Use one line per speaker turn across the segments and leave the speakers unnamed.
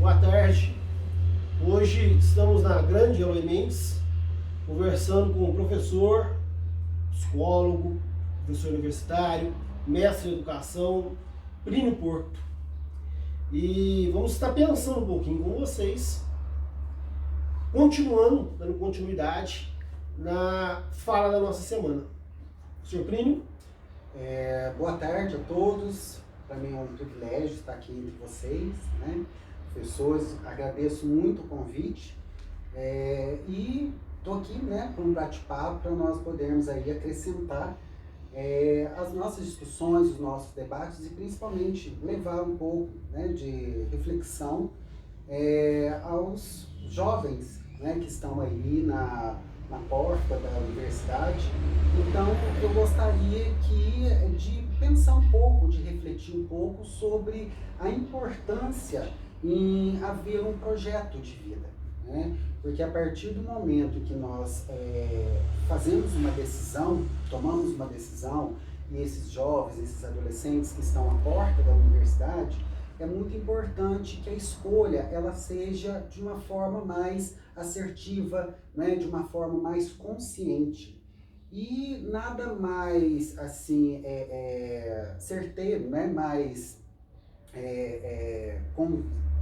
Boa tarde. Hoje estamos na Grande Eloy Mendes, conversando com o professor, psicólogo, professor universitário, mestre em educação, Plínio Porto. E vamos estar pensando um pouquinho com vocês, dando continuidade na fala da nossa semana. Senhor Plínio?
Boa tarde a todos. Para mim é um privilégio estar aqui entre vocês, né? Professores, agradeço muito o convite e estou aqui, né, para um bate-papo para nós podermos aí acrescentar as nossas discussões, os nossos debates e principalmente levar um pouco, né, de reflexão aos jovens, né, que estão aí na porta da universidade. Então eu gostaria de pensar um pouco, de refletir um pouco sobre a importância em haver um projeto de vida, né? Porque a partir do momento que nós fazemos uma decisão, tomamos uma decisão, e esses jovens, esses adolescentes que estão à porta da universidade, é muito importante que a escolha ela seja de uma forma mais assertiva, né? De uma forma mais consciente. E nada mais assim certeiro, né? Mais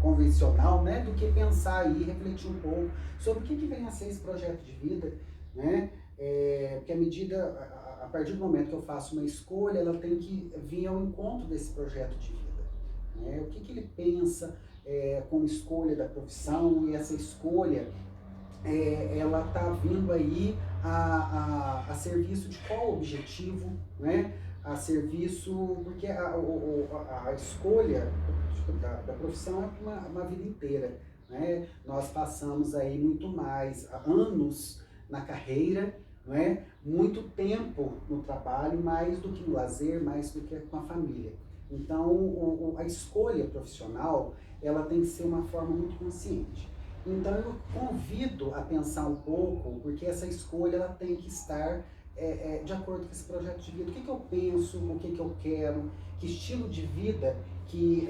convencional, né? Do que pensar e refletir um pouco sobre o que vem a ser esse projeto de vida, né? Porque a partir do momento que eu faço uma escolha, ela tem que vir ao encontro desse projeto de vida, né? O que ele pensa como escolha da profissão, e essa escolha ela está vindo aí a serviço de qual objetivo, né? A serviço, porque a escolha da profissão é uma vida inteira, né? Nós passamos aí muito mais anos na carreira, não é? Muito tempo no trabalho, mais do que no lazer, mais do que com a família. Então, a escolha profissional, ela tem que ser uma forma muito consciente. Então, eu convido a pensar um pouco, porque essa escolha ela tem que estar de acordo com esse projeto de vida. O que eu penso, o que eu quero, que estilo de vida que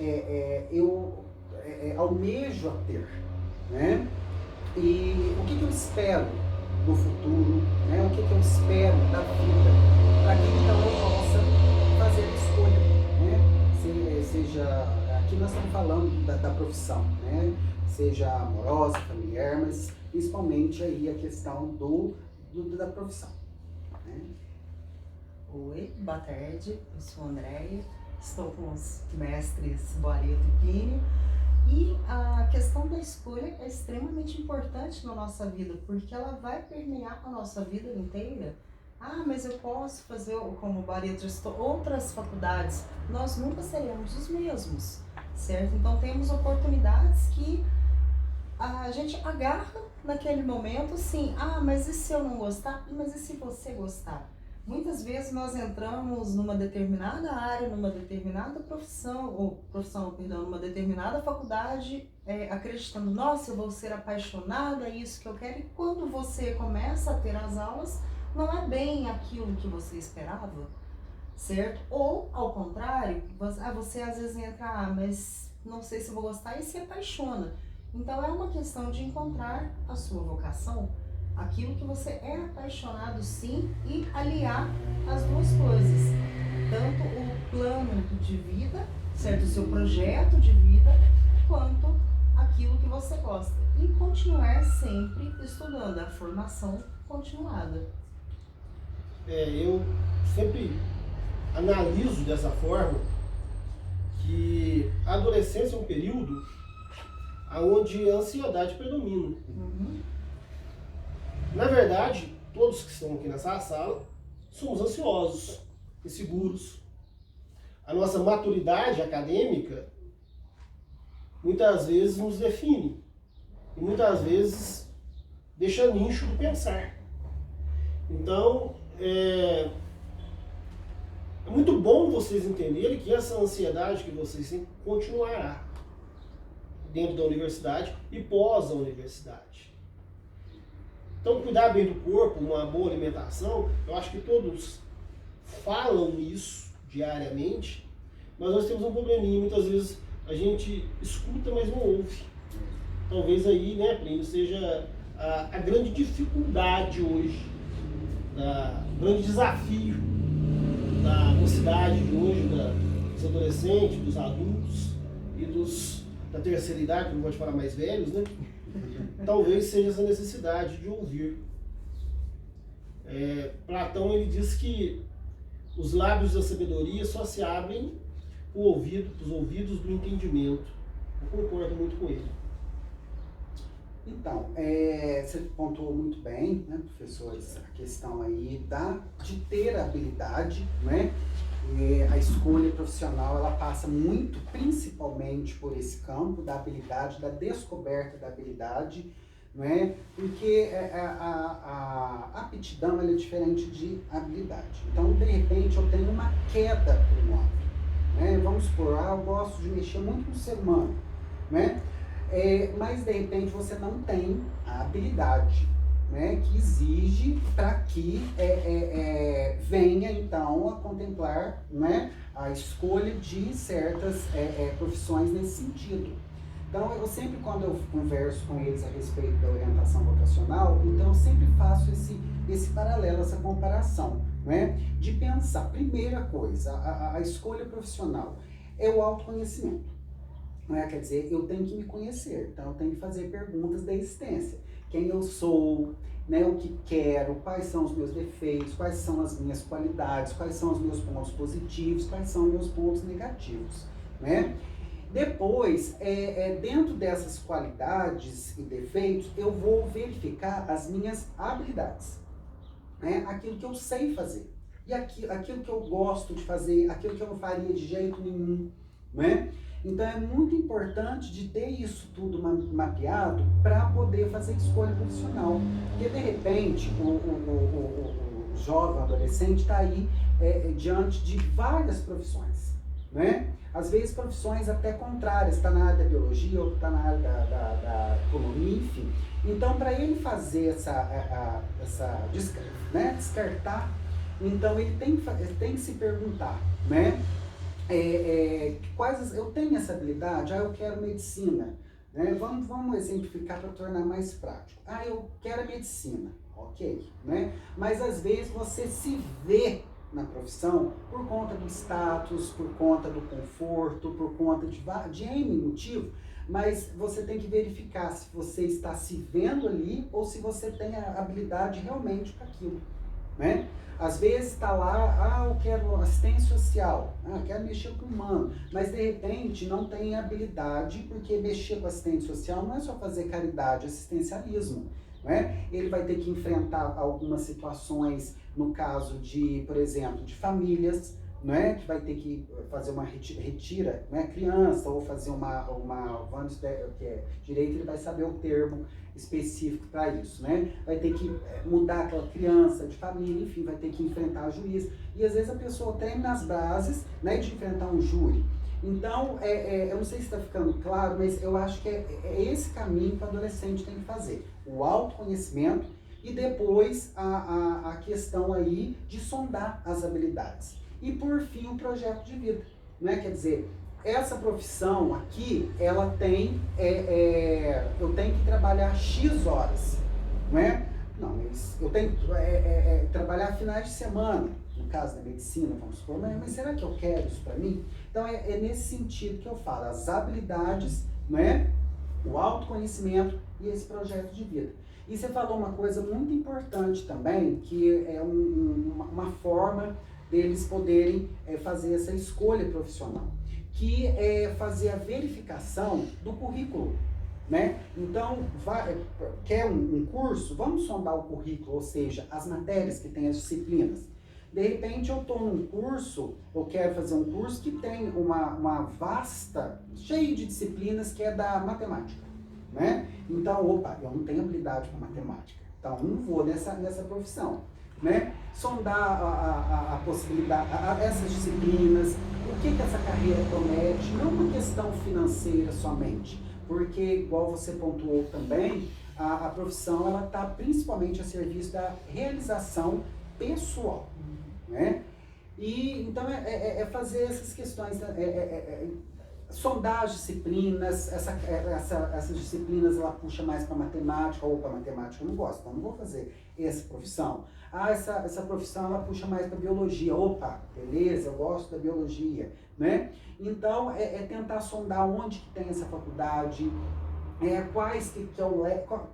eu almejo a ter, né? E o que eu espero do futuro, né? O que eu espero da vida, para que então eu possa fazer a escolha, né? Seja, aqui nós estamos falando da profissão, né? Seja amorosa, familiar, mas principalmente aí a questão da profissão, né?
Oi, boa tarde, eu sou a Andréia, estou com os mestres Boareto e Plínio, e a questão da escolha é extremamente importante na nossa vida, porque ela vai permear a nossa vida inteira. Ah, mas eu posso fazer, como o Boareto citou, outras faculdades. Nós nunca seremos os mesmos, certo? Então temos oportunidades que a gente agarra naquele momento, sim. Ah, mas e se eu não gostar? Mas e se você gostar? Muitas vezes nós entramos numa determinada área, numa determinada numa determinada faculdade, acreditando, nossa, eu vou ser apaixonada, é isso que eu quero. E quando você começa a ter as aulas, não é bem aquilo que você esperava, certo? Ou, ao contrário, você às vezes entra, mas não sei se eu vou gostar, e se apaixona. Então é uma questão de encontrar a sua vocação, aquilo que você é apaixonado sim, e aliar as duas coisas. Tanto o plano de vida, certo? O seu projeto de vida, quanto aquilo que você gosta. E continuar sempre estudando, a formação continuada.
Eu sempre analiso dessa forma que a adolescência é um período onde a ansiedade predomina.
Uhum.
Na verdade, todos que estão aqui nessa sala somos ansiosos, inseguros. A nossa maturidade acadêmica muitas vezes nos define e muitas vezes deixa nicho do pensar. Então, é muito bom vocês entenderem que essa ansiedade que vocês têm continuará dentro da universidade e pós a universidade. Então, cuidar bem do corpo, uma boa alimentação, eu acho que todos falam isso diariamente, mas nós temos um probleminha, muitas vezes a gente escuta, mas não ouve. talvez aí, né, Plínio, seja a grande dificuldade hoje, o grande desafio da mocidade de hoje, dos adolescentes, dos adultos e da terceira idade, não pode falar mais velhos, né? Talvez seja essa necessidade de ouvir. Platão, ele diz que os lábios da sabedoria só se abrem os ouvidos do entendimento. Eu concordo muito com ele.
Então, você pontuou muito bem, né, professores, a questão aí de ter a habilidade, né? A escolha profissional, ela passa muito, principalmente por esse campo da habilidade, da descoberta da habilidade, não é? Porque a aptidão, ela é diferente de habilidade. Então, de repente, eu tenho uma queda por um hábito, né? Vamos supor, eu gosto de mexer muito com o ser humano, né? Mas, de repente, você não tem a habilidade, né, que exige para que venha, então, a contemplar, né, a escolha de certas profissões nesse sentido. Então, eu sempre, quando eu converso com eles a respeito da orientação vocacional, então eu sempre faço esse paralelo, essa comparação, né, de pensar, primeira coisa, a escolha profissional é o autoconhecimento. Quer dizer, eu tenho que me conhecer, então eu tenho que fazer perguntas da existência. Quem eu sou, né, o que quero, quais são os meus defeitos, quais são as minhas qualidades, quais são os meus pontos positivos, quais são os meus pontos negativos, né? Depois, dentro dessas qualidades e defeitos, eu vou verificar as minhas habilidades, né? Aquilo que eu sei fazer, e aquilo que eu gosto de fazer, aquilo que eu não faria de jeito nenhum, né? Então é muito importante de ter isso tudo mapeado para poder fazer escolha profissional. Porque de repente o jovem, o adolescente está aí diante de várias profissões, né? Às vezes profissões até contrárias, está na área da biologia, ou está na área da economia, enfim. Então para ele fazer descartar, então ele tem que se perguntar, né? Eu tenho essa habilidade, eu quero medicina, né? Vamos exemplificar para tornar mais prático. Eu quero a medicina, ok, né? Mas às vezes você se vê na profissão por conta do status, por conta do conforto, por conta de N motivo, mas você tem que verificar se você está se vendo ali ou se você tem a habilidade realmente para aquilo, né? Às vezes está lá, eu quero assistência social, quero mexer com o humano, mas de repente não tem habilidade, porque mexer com assistente social não é só fazer caridade, assistencialismo, né? Ele vai ter que enfrentar algumas situações, no caso de, por exemplo, de famílias, né, que vai ter que fazer uma retira, né, criança, ou fazer vamos que é direito, ele vai saber o termo específico para isso, né? Vai ter que mudar aquela criança de família, enfim, vai ter que enfrentar o juiz. E às vezes a pessoa treme nas bases, né, de enfrentar um júri. Então, eu não sei se está ficando claro, mas eu acho que é esse caminho que o adolescente tem que fazer. O autoconhecimento e depois a questão aí de sondar as habilidades. E por fim, o projeto de vida, né? Quer dizer, essa profissão aqui, ela tem, eu tenho que trabalhar X horas, não é? Não, mas eu tenho que trabalhar finais de semana, no caso da medicina, vamos supor, mas será que eu quero isso para mim? Então é nesse sentido que eu falo, as habilidades, não é? O autoconhecimento e esse projeto de vida. E você falou uma coisa muito importante também, que é uma forma deles poderem fazer essa escolha profissional, que é fazer a verificação do currículo, né? Então, quer um curso? Vamos sondar o currículo, ou seja, as matérias que tem, as disciplinas. De repente, eu estou num curso, eu quero fazer um curso que tem uma vasta, cheio de disciplinas, que é da matemática, né? Então, eu não tenho habilidade para matemática, então não vou nessa profissão, né? Sondar a possibilidade, essas disciplinas, o que essa carreira promete, não uma questão financeira somente, porque, igual você pontuou também, a profissão ela está principalmente a serviço da realização pessoal, né? E então fazer essas questões, sondar as disciplinas, essas disciplinas ela puxa mais para matemática, ou para matemática eu não gosto, então não vou fazer essa profissão. Ah, essa profissão ela puxa mais para biologia, opa, beleza, eu gosto da biologia, né? Então é tentar sondar onde que tem essa faculdade,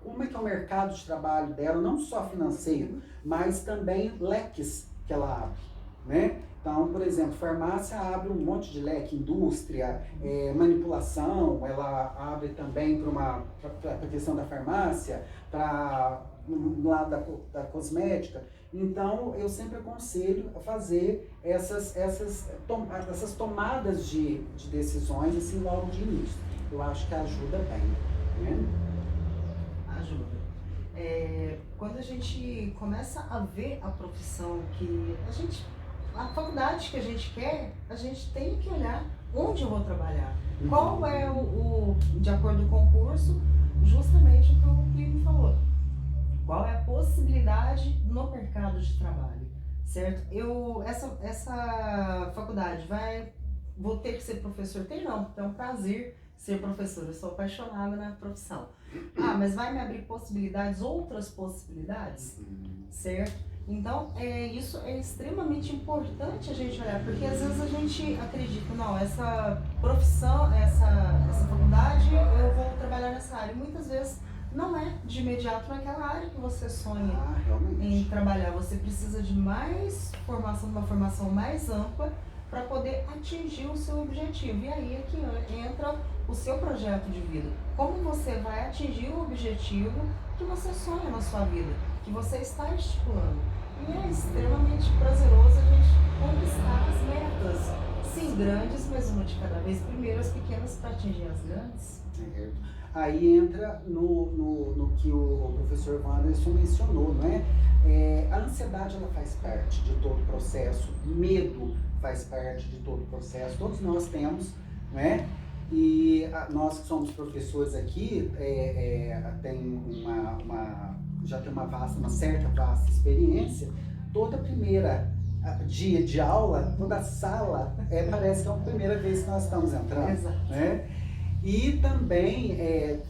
como é que é o mercado de trabalho dela, não só financeiro, mas também leques que ela abre, né? Então, por exemplo, farmácia abre um monte de leque, indústria, manipulação, ela abre também para a questão da farmácia, para o lado da cosmética. Então, eu sempre aconselho a fazer essas tomadas de decisões assim logo de início. Eu acho que ajuda bem, né?
Ajuda. Quando a gente começa a ver a profissão a faculdade que a gente quer, a gente tem que olhar onde eu vou trabalhar. Qual é de acordo com o curso, justamente o que o Plínio falou. Qual é a possibilidade no mercado de trabalho, certo? Essa faculdade vou ter que ser professor? Não, é um prazer ser professor, eu sou apaixonada na profissão. Ah, mas vai me abrir outras possibilidades, certo? Então, isso é extremamente importante a gente olhar, porque às vezes a gente acredita, não, essa profissão, essa faculdade, eu vou trabalhar nessa área. E muitas vezes não é de imediato naquela área que você sonha em trabalhar. Você precisa de mais formação, uma formação mais ampla para poder atingir o seu objetivo. E aí é que entra o seu projeto de vida. Como você vai atingir o objetivo que você sonha na sua vida, que você está estipulando. E é extremamente prazeroso a gente conquistar as metas. Sim, grandes, mas uma de cada vez. Primeiro as pequenas para atingir as grandes.
Aí entra no que o professor Wanderson mencionou, não é? A ansiedade ela faz parte de todo o processo, medo faz parte de todo o processo, todos nós temos, né? E nós que somos professores aqui, já tem uma certa vasta experiência. Toda primeira dia de aula, toda sala, parece que é a primeira vez que nós estamos entrando.
Exato.
Né? E também,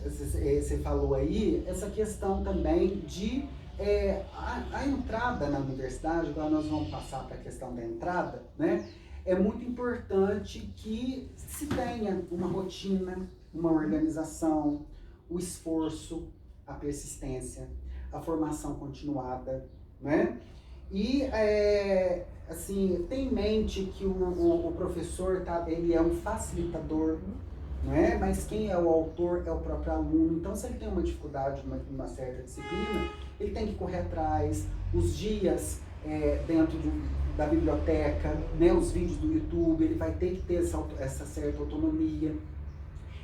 você falou aí, essa questão também de a entrada na universidade. Agora nós vamos passar para a questão da entrada, né? É muito importante que se tenha uma rotina, uma organização, o esforço, a persistência, a formação continuada, né? E, assim, tem em mente que o professor, ele é um facilitador, não é? Mas quem é o autor é o próprio aluno. Então, se ele tem uma dificuldade numa certa disciplina, ele tem que correr atrás. Os dias dentro da biblioteca, né? Os vídeos do YouTube, ele vai ter que ter essa certa autonomia.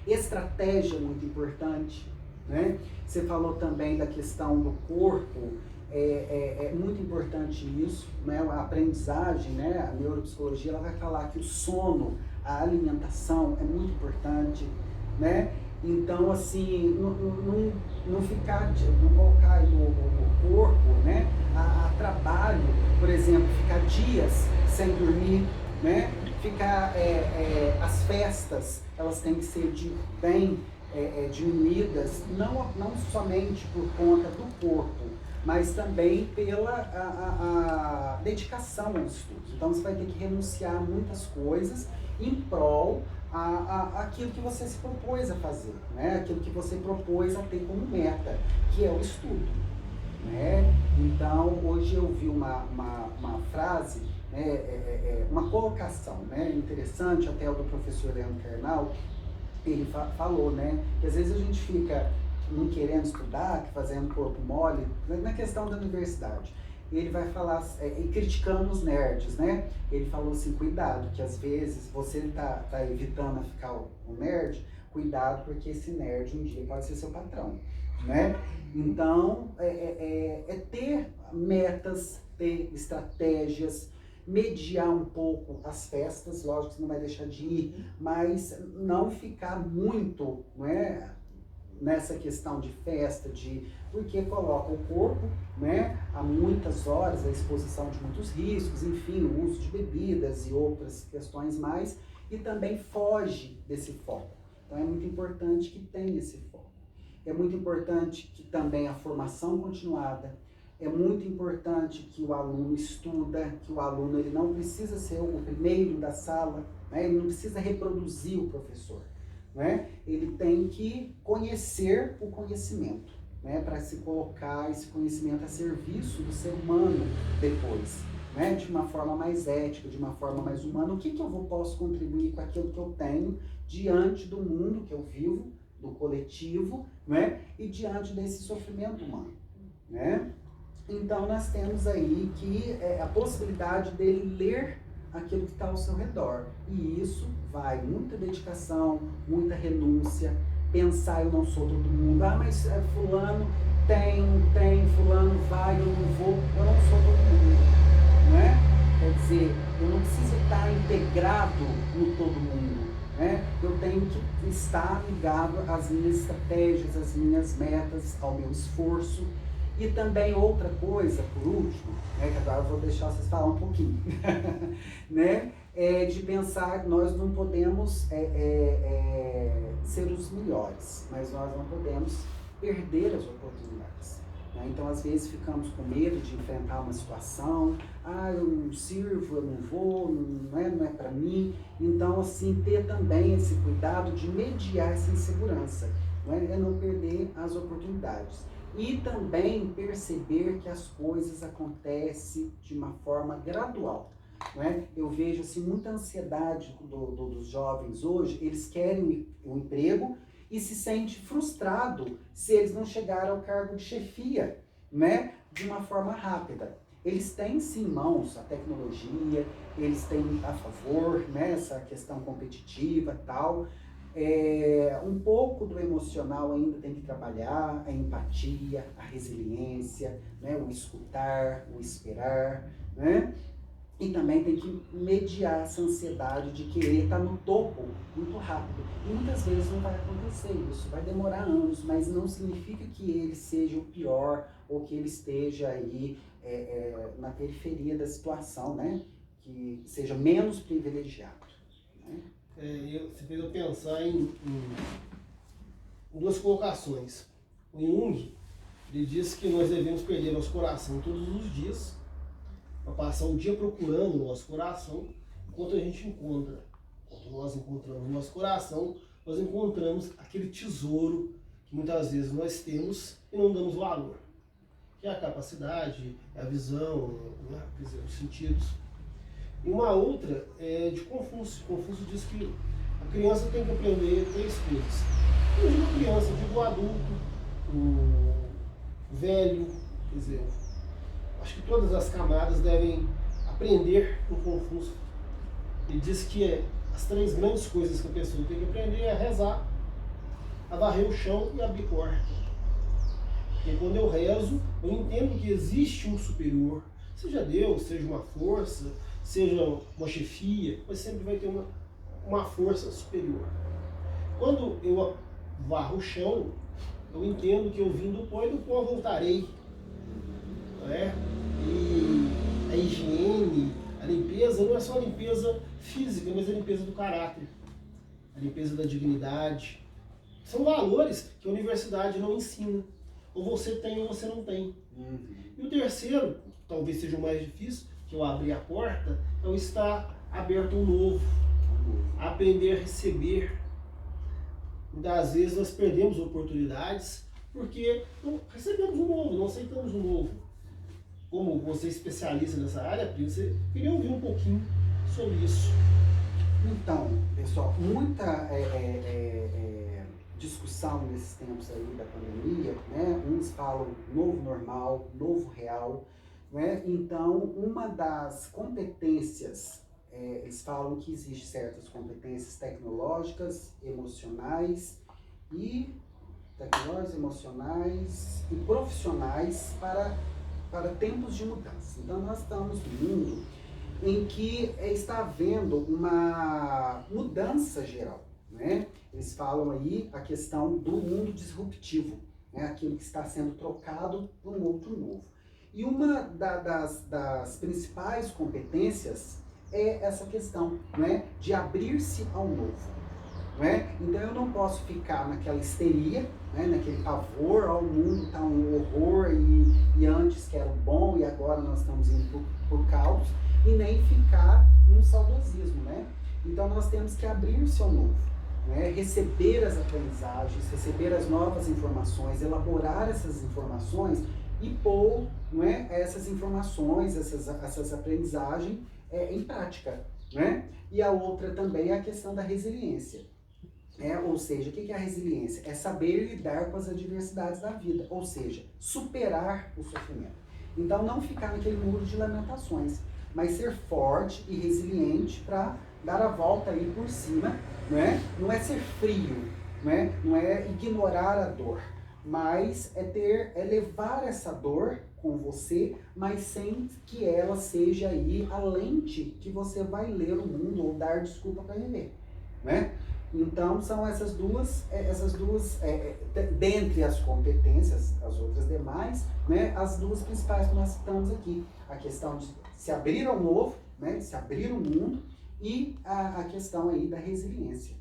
Estratégia é muito importante, né? Você falou também da questão do corpo. É muito importante isso, né? A aprendizagem, né? A neuropsicologia, ela vai falar que o sono, a alimentação é muito importante, né? Então, assim, não colocar o corpo, né? A trabalho, por exemplo, ficar dias sem dormir, né? As festas, elas têm que ser bem diminuídas, não somente por conta do corpo, mas também pela a dedicação aos estudos. Então você vai ter que renunciar a muitas coisas em prol aquilo que você se propôs a fazer, né? Aquilo que você propôs a ter como meta, que é o estudo, né? Então hoje eu vi uma frase, uma colocação, né, interessante, até o do professor Leandro Carnal. Ele falou, né, que às vezes a gente fica não querendo estudar, fazendo corpo mole, na questão da universidade. Ele vai falar, criticando os nerds, né? Ele falou assim, cuidado, que às vezes você tá evitando ficar o nerd, cuidado, porque esse nerd um dia pode ser seu patrão, né? Então, ter metas, ter estratégias, mediar um pouco as festas, lógico que você não vai deixar de ir, mas não ficar muito, não é, nessa questão de festa, porque coloca o corpo, né, a muitas horas, a exposição de muitos riscos, enfim, o uso de bebidas e outras questões mais, e também foge desse foco. Então é muito importante que tenha esse foco. É muito importante que também a formação continuada, é muito importante que o aluno estuda, que o aluno ele não precisa ser o primeiro da sala, né? Ele não precisa reproduzir o professor, né? Ele tem que conhecer o conhecimento, né? Para se colocar esse conhecimento a serviço do ser humano depois, né? De uma forma mais ética, de uma forma mais humana. O que eu posso contribuir com aquilo que eu tenho diante do mundo que eu vivo, do coletivo, né? E diante desse sofrimento humano, né? Então nós temos aí que a possibilidade dele ler aquilo que está ao seu redor. E isso vai muita dedicação, muita renúncia, pensar eu não sou todo mundo, mas fulano tem, fulano vai, eu não vou, eu não sou todo mundo, né? Quer dizer, eu não preciso estar integrado no todo mundo, né? Eu tenho que estar ligado às minhas estratégias, às minhas metas, ao meu esforço. E também outra coisa, por último, né, que agora eu vou deixar vocês falar um pouquinho, né, de pensar que nós não podemos ser os melhores, mas nós não podemos perder as oportunidades. Né? Então, às vezes, ficamos com medo de enfrentar uma situação, eu não sirvo, eu não vou, não é para mim. Então, assim, ter também esse cuidado de mediar essa insegurança, é não perder as oportunidades. E também perceber que as coisas acontecem de uma forma gradual. Né? Eu vejo assim, muita ansiedade dos jovens hoje, eles querem um emprego e se sentem frustrados se eles não chegarem ao cargo de chefia, né? De uma forma rápida. Eles têm sim em mãos a tecnologia, eles têm a favor, né, essa questão competitiva e tal. Um pouco do emocional ainda tem que trabalhar, a empatia, a resiliência, né, o escutar, o esperar, né? E também tem que mediar essa ansiedade de querer estar no topo muito rápido. E muitas vezes não vai acontecer isso, vai demorar anos, mas não significa que ele seja o pior ou que ele esteja aí na periferia da situação, né? Que seja menos privilegiado. Né?
Você fez eu pensar em duas colocações. O Jung, ele diz que nós devemos perder nosso coração todos os dias, para passar o dia procurando o nosso coração, enquanto a gente encontra. Quando nós encontramos o nosso coração, nós encontramos aquele tesouro que muitas vezes nós temos e não damos valor. Que é a capacidade, é a visão, né? Os sentidos. E uma outra é de Confúcio. Confúcio diz que a criança tem que aprender 3 coisas. Eu digo criança, eu digo adulto, o velho, quer dizer, acho que todas as camadas devem aprender com Confúcio. Ele diz que as 3 grandes coisas que a pessoa tem que aprender é rezar, a varrer o chão e abrir porta. Porque quando eu rezo, eu entendo que existe um superior, seja Deus, seja uma força, seja uma chefia, mas sempre vai ter uma força superior. Quando eu varro o chão, eu entendo que eu vim do pó e do pó voltarei. Não é? E a higiene, a limpeza, não é só a limpeza física, mas a limpeza do caráter, a limpeza da dignidade. São valores que a universidade não ensina. Ou você tem ou você não tem. E o terceiro, talvez seja o mais difícil, que eu abrir a porta, é o estar aberto ao novo, aprender a receber. Muitas vezes nós perdemos oportunidades porque não recebemos o novo, não aceitamos o novo. Como você é especialista nessa área, você queria ouvir um pouquinho sobre isso.
Então, pessoal, muita discussão nesses tempos aí da pandemia, né? Uns falam novo normal, novo real, né? Então, uma das competências, eles falam que existem certas competências tecnológicas, emocionais e profissionais para tempos de mudança. Então, nós estamos num mundo em que está havendo uma mudança geral, né? Eles falam aí a questão do mundo disruptivo, né? Aquilo que está sendo trocado por um outro novo. E uma das principais competências é essa questão, né, de abrir-se ao novo. Né? Então eu não posso ficar naquela histeria, né, naquele pavor, o mundo está um horror e antes que era bom e agora nós estamos indo por caos, e nem ficar num saudosismo. Né? Então nós temos que abrir-se ao novo, né? Receber as aprendizagens, receber as novas informações, elaborar essas informações e pôr, não é, essas informações, essas aprendizagens em prática. Né? E a outra também é a questão da resiliência. Ou seja, o que é a resiliência? É saber lidar com as adversidades da vida, ou seja, superar o sofrimento. Então não ficar naquele muro de lamentações, mas ser forte e resiliente para dar a volta aí por cima, né? Não é ser frio, né? Não é ignorar a dor, mas é levar essa dor com você, mas sem que ela seja aí a lente que você vai ler o mundo ou dar desculpa para viver, né? Então são essas duas dentre as competências, as outras demais, né, as duas principais que nós citamos aqui. A questão de se abrir ao novo, né, se abrir ao mundo, e a questão aí da resiliência.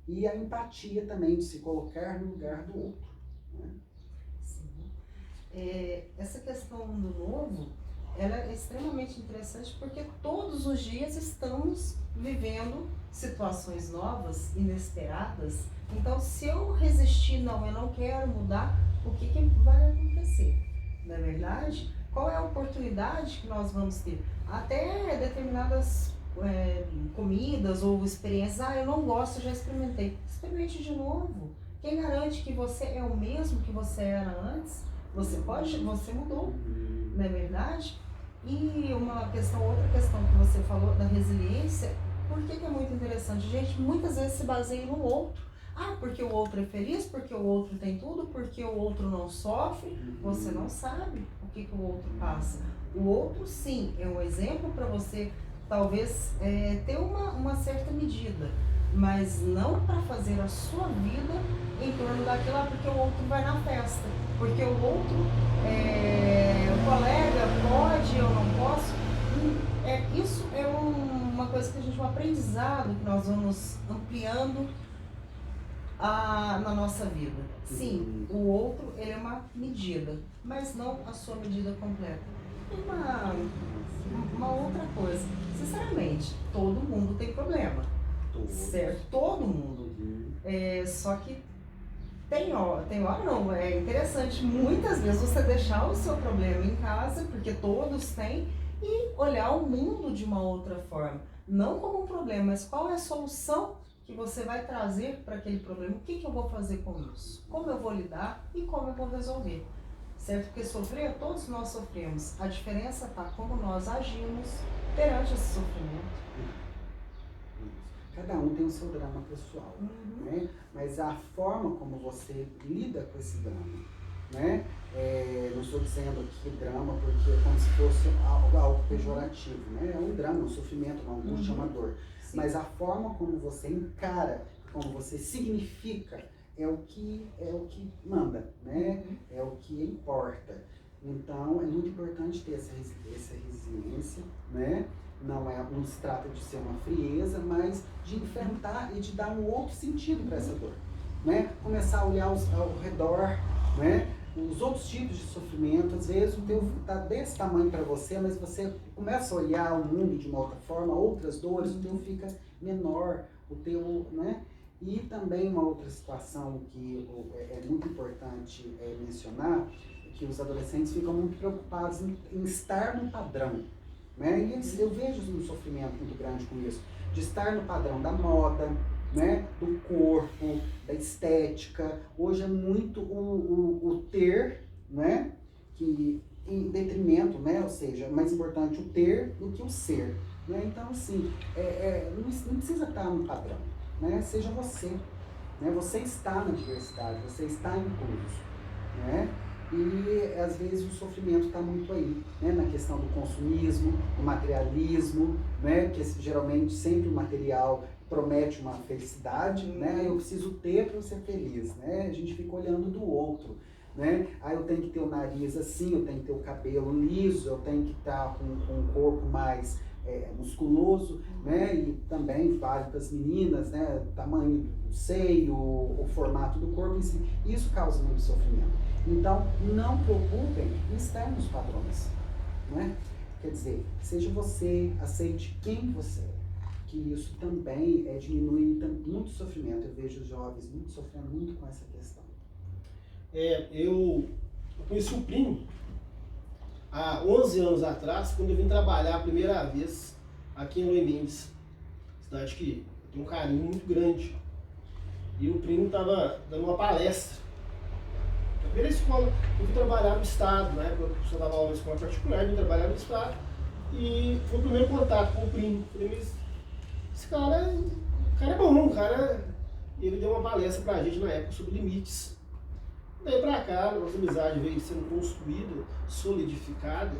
E a empatia também, de se colocar no lugar do outro. Né?
Sim. Essa questão do novo, ela é extremamente interessante porque todos os dias estamos vivendo situações novas, inesperadas. Então, se eu resistir, não, eu não quero mudar, o que vai acontecer? Não é verdade? Qual é a oportunidade que nós vamos ter? Até determinadas comidas ou experiências, eu não gosto, já experimentei. Experimente de novo. Quem garante que você é o mesmo que você era antes? Você mudou, não é verdade? E outra questão que você falou da resiliência, por que é muito interessante? Gente, muitas vezes se baseia no outro. Porque o outro é feliz, porque o outro tem tudo, porque o outro não sofre. Você não sabe o que o outro passa. O outro, sim, é um exemplo para você, talvez, ter uma certa medida, mas não para fazer a sua vida em torno daquilo, porque o outro vai na festa, porque o outro, o colega pode, eu não posso. Isso é uma coisa que a gente, um aprendizado que nós vamos ampliando na nossa vida. Sim, o outro, ele é uma medida, mas não a sua medida completa. Uma outra coisa, sinceramente, todo mundo tem problema, certo? Todo mundo. Só que tem hora não, é interessante muitas vezes você deixar o seu problema em casa, porque todos têm, e olhar o mundo de uma outra forma. Não como um problema, mas qual é a solução que você vai trazer para aquele problema. O que eu vou fazer com isso? Como eu vou lidar e como eu vou resolver. Certo? Porque sofrer, todos nós sofremos. A diferença está como nós agimos perante esse sofrimento.
Cada um tem o seu drama pessoal, né? Mas a forma como você lida com esse drama, né? Não estou dizendo aqui drama porque é como se fosse algo pejorativo, né? É um drama, um sofrimento, uma angústia, uma dor. Sim. Mas a forma como você encara, como você significa, é o que manda, né? É o que importa. Então é muito importante ter essa resiliência, né? Não se trata de ser uma frieza, mas de enfrentar e de dar um outro sentido para essa dor, né? Começar a olhar ao redor, né? Os outros tipos de sofrimento. Às vezes o teu está desse tamanho para você, mas você começa a olhar o mundo de uma outra forma, outras dores, o teu fica menor, o teu, né? E também uma outra situação que é muito importante mencionar, é que os adolescentes ficam muito preocupados em estar no padrão, né? E eu vejo um sofrimento muito grande com isso, de estar no padrão da moda, né? Do corpo, da estética. Hoje é muito o ter, né? Que em detrimento, né? Ou seja, é mais importante o ter do que o ser, né? Então, assim, não precisa estar no padrão, né? Seja você, né? Você está na diversidade, você está incluso, né? E às vezes o sofrimento está muito aí, né? Na questão do consumismo, do materialismo, né? Que geralmente sempre o material promete uma felicidade, né? Eu preciso ter para eu ser feliz, né? A gente fica olhando do outro, né? Eu tenho que ter o nariz assim, eu tenho que ter o cabelo liso, eu tenho que estar com um corpo mais musculoso, né? E também vale para as meninas, né? O tamanho do seio, o formato do corpo, isso causa muito sofrimento. Então, não preocupem em estar nos padrões, né? Quer dizer, seja você, aceite quem você é, que isso também diminui muito sofrimento. Eu vejo os jovens sofrendo muito com essa questão.
Eu conheci um primo há 11 anos atrás, quando eu vim trabalhar a primeira vez aqui em Luiz Mendes, cidade que tem um carinho muito grande. E o primo estava dando uma palestra. Na primeira escola, eu fui trabalhar no estado, né? Eu dava aula na escola particular, eu vim trabalhar no estado. E foi o primeiro contato com o primo. Falei, mas esse cara é bom, ele deu uma palestra pra gente na época sobre limites. Daí pra cá, a nossa amizade veio sendo construída, solidificada,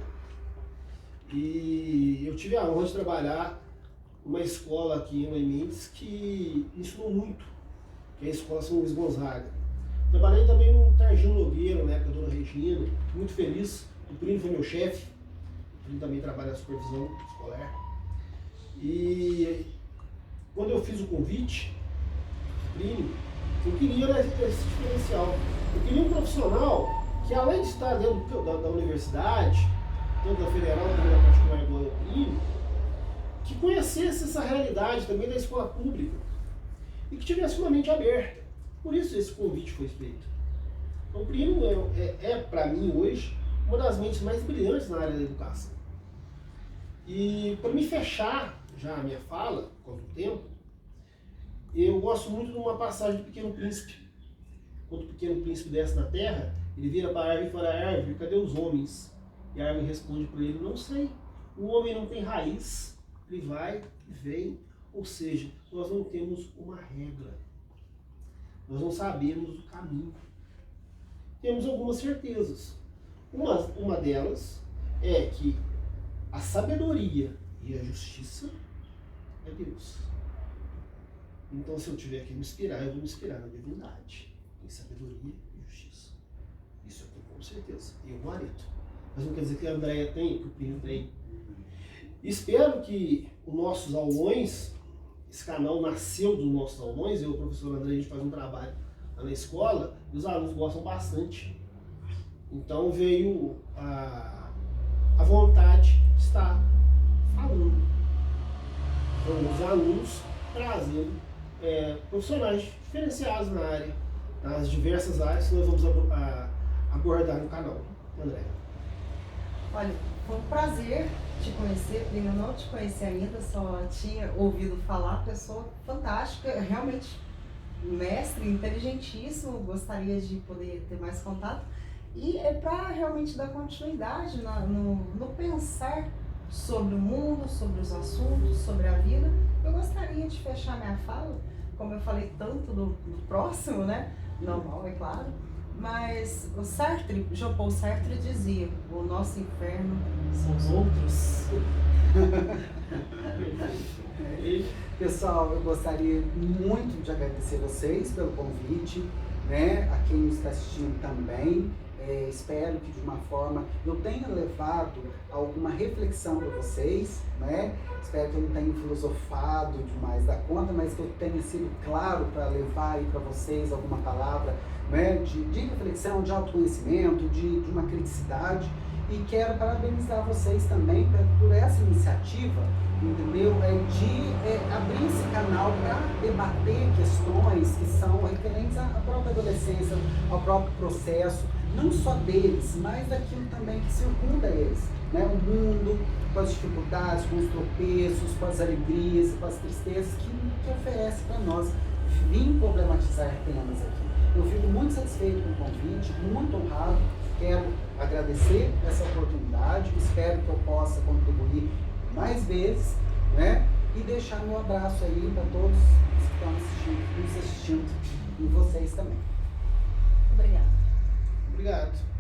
e eu tive a honra de trabalhar numa escola aqui em Luiz Mendes que me ensinou muito, que é a Escola São Luís Gonzaga. Trabalhei também no Targino Nogueira, na época da Dona Regina, muito feliz, o primo foi meu chefe, o primo também trabalha na supervisão escolar. E quando eu fiz o convite, primo, eu queria esse diferencial. Eu queria um profissional que, além de estar dentro da universidade, tanto da federal como da particular igual eu primo, que conhecesse essa realidade também da escola pública e que tivesse uma mente aberta. Por isso esse convite foi feito. Então, o primo para mim hoje, uma das mentes mais brilhantes na área da educação. E para me fechar já a minha fala, quanto ao tempo, eu gosto muito de uma passagem do Pequeno Príncipe. Quando o Pequeno Príncipe desce na terra, ele vira para a árvore e fala: árvore, cadê os homens? E a árvore responde para ele: não sei. O homem não tem raiz, ele vai e vem. Ou seja, nós não temos uma regra. Nós não sabemos o caminho. Temos algumas certezas. Uma delas é que a sabedoria e a justiça é Deus. Então, se eu tiver que me inspirar, eu vou me inspirar na divindade, em sabedoria e justiça. Isso eu tenho com certeza. E o Areto. Mas não quer dizer que a Andréia tem, que o Primo tem. Espero que os nossos aulões, esse canal nasceu dos nossos aulões, eu e o professor André, a gente faz um trabalho lá na escola, e os alunos gostam bastante. Então veio a vontade de estar falando. Então, os alunos trazendo profissionais diferenciados na área, nas diversas áreas que nós vamos abordar no canal. André.
Olha, foi um prazer te conhecer, Primo. Eu não te conheci ainda, só tinha ouvido falar. Pessoa fantástica, realmente mestre, inteligentíssimo. Gostaria de poder ter mais contato. E é para realmente dar continuidade no pensar sobre o mundo, sobre os assuntos, sobre a vida. Eu gostaria de fechar minha fala, como eu falei tanto do próximo, né? Normal, é claro. Mas o Sartre, Jean-Paul Sartre dizia: o nosso inferno são os outros.
Pessoal, eu gostaria muito de agradecer vocês pelo convite, né? A quem está assistindo também. Espero que de uma forma eu tenha levado alguma reflexão para vocês, né? Espero que eu não tenha filosofado demais da conta, mas que eu tenha sido claro para levar aí para vocês alguma palavra, né? De reflexão, de autoconhecimento, de uma criticidade. E quero parabenizar vocês também por essa iniciativa, entendeu? De abrir esse canal para debater questões que são referentes à própria adolescência, ao próprio processo, não só deles, mas daquilo também que circunda eles, né? O mundo, com as dificuldades, com os tropeços, com as alegrias, com as tristezas que oferece para nós vir problematizar temas aqui. Eu fico muito satisfeito com o convite, muito honrado, quero agradecer essa oportunidade, espero que eu possa contribuir mais vezes, né? E deixar meu abraço aí para todos que estão nos assistindo e vocês também.
Obrigada.
Obrigado.